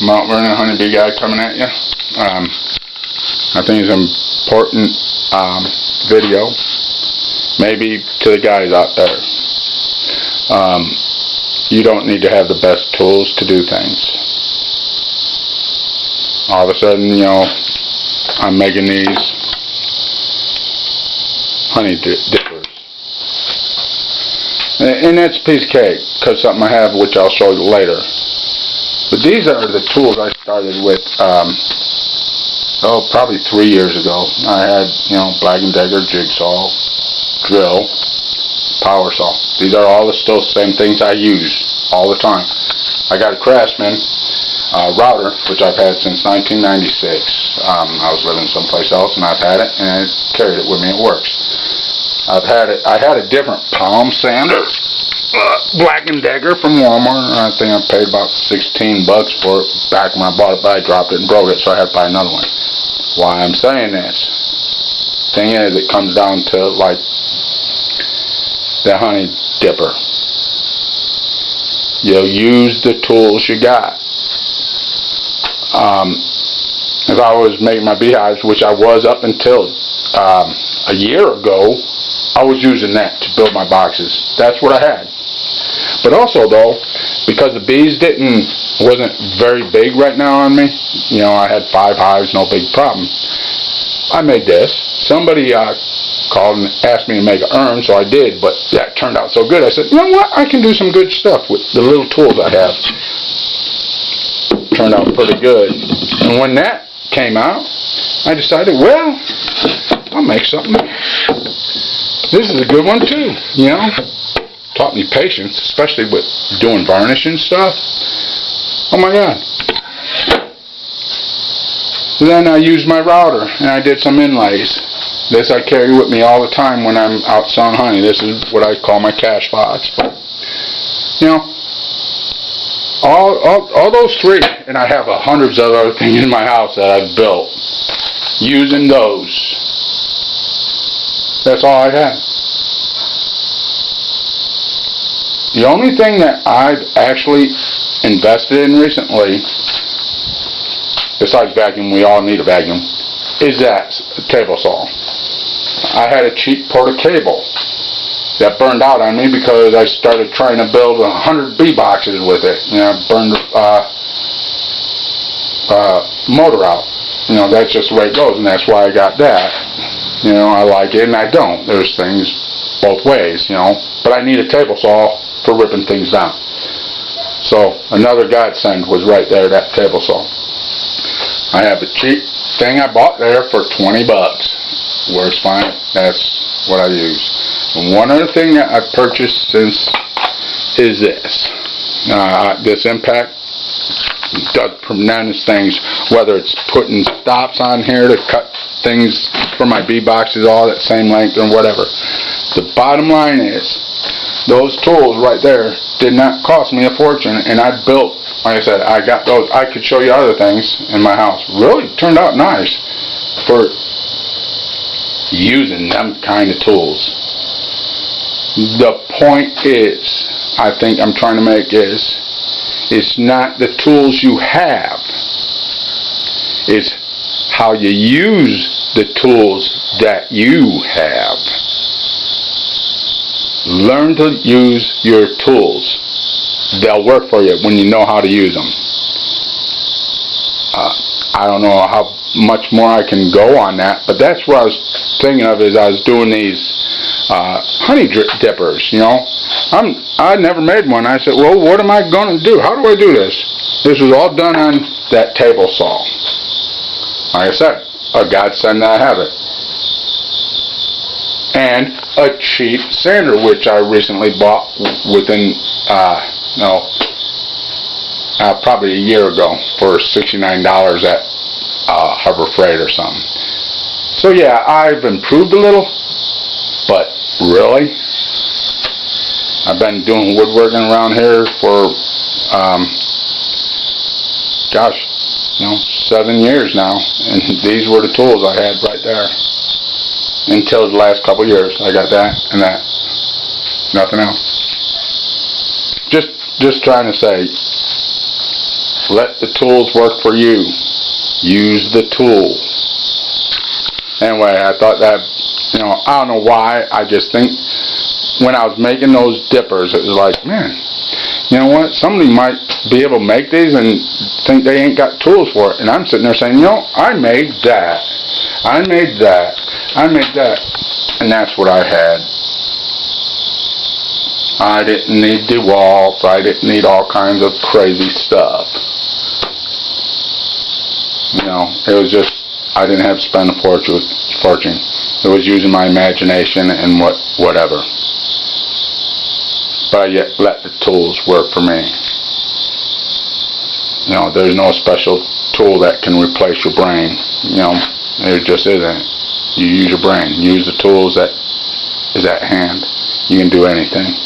Mount Vernon Honeybee guy coming at you. I think it's an important video, maybe to the guys out there. You don't need to have the best tools to do things. All of a sudden, you know, I'm making these honey dippers. And that's a piece of cake, because something I have which I'll show you later. But these are the tools I started with, probably 3 years ago. I had, you know, Black & Decker, jigsaw, drill, power saw. These are all still the same things I use all the time. I got a Craftsman router, which I've had since 1996. I was living someplace else, and I've had it, and I carried it with me. It works. I had a different palm sander, Black & Decker from Walmart. I think I paid about $16 for it back when I bought it, but I dropped it and broke it, so I had to buy another one. Why I'm saying this? Thing is, it comes down to like the honey dipper. You'll use the tools you got. If I was making my beehives, which I was up until a year ago, I was using that to build my boxes. That's what I had. But also, though, because the bees wasn't very big right now on me, you know, I had 5 hives, no big problem. I made this. Somebody called and asked me to make an urn, so I did, but that turned out so good. I said, you know what, I can do some good stuff with the little tools I have. Turned out pretty good. And when that came out, I decided, well, I'll make something. This is a good one too, you know. Taught me patience, especially with doing varnish and stuff. Oh my God. Then I used my router and I did some inlays. This I carry with me all the time when I'm out selling honey. This is what I call my cash box. You know, all those 3, and I have hundreds of other things in my house that I've built using those. That's all I had. The only thing that I've actually invested in recently, besides vacuum, we all need a vacuum, is that table saw. I had a cheap Porta cable that burned out on me because I started trying to build 100 bee boxes with it. You know, burned motor out. You know, that's just the way it goes, and that's why I got that. You know, I like it and I don't. There's things both ways, you know. But I need a table saw for ripping things down. So another godsend was right there, that table saw. I have a cheap thing I bought there for $20. Works fine. That's what I use. And one other thing that I've purchased since is this. This Impact does tremendous things, whether it's putting stops on here to cut things for my bee boxes all that same length or whatever. The bottom line is, those tools right there did not cost me a fortune, and I built, like I said, I got those. I could show you other things in my house. Really turned out nice for using them kind of tools. The point is, I think I'm trying to make is, it's not the tools you have, it's how you use the tools that you have. Learn to use your tools. They'll work for you when you know how to use them. I don't know how much more I can go on that, but that's what I was thinking of as I was doing these honey dippers, you know. I never made one. I said, well, what am I going to do? How do I do this? This was all done on that table saw. Like I said, a godsend that I have it. And a cheap sander, which I recently bought within, probably a year ago for $69 at Harbor Freight or something. So yeah, I've improved a little, but really, I've been doing woodworking around here for, 7 years now, and these were the tools I had right there. Until the last couple years, I got that and that. Nothing else. Just trying to say, let the tools work for you. Use the tool. Anyway, I thought that, I don't know why, I just think when I was making those dippers, it was like, man, you know what, somebody might be able to make these and think they ain't got tools for it. And I'm sitting there saying, I made that. I made that. I made that. And that's what I had. I didn't need DeWalt. I didn't need all kinds of crazy stuff. It was just, I didn't have to spend a fortune. It was using my imagination and whatever. But yet, let the tools work for me. There's no special tool that can replace your brain. There just isn't. You use your brain. Use the tools that is at hand. You can do anything.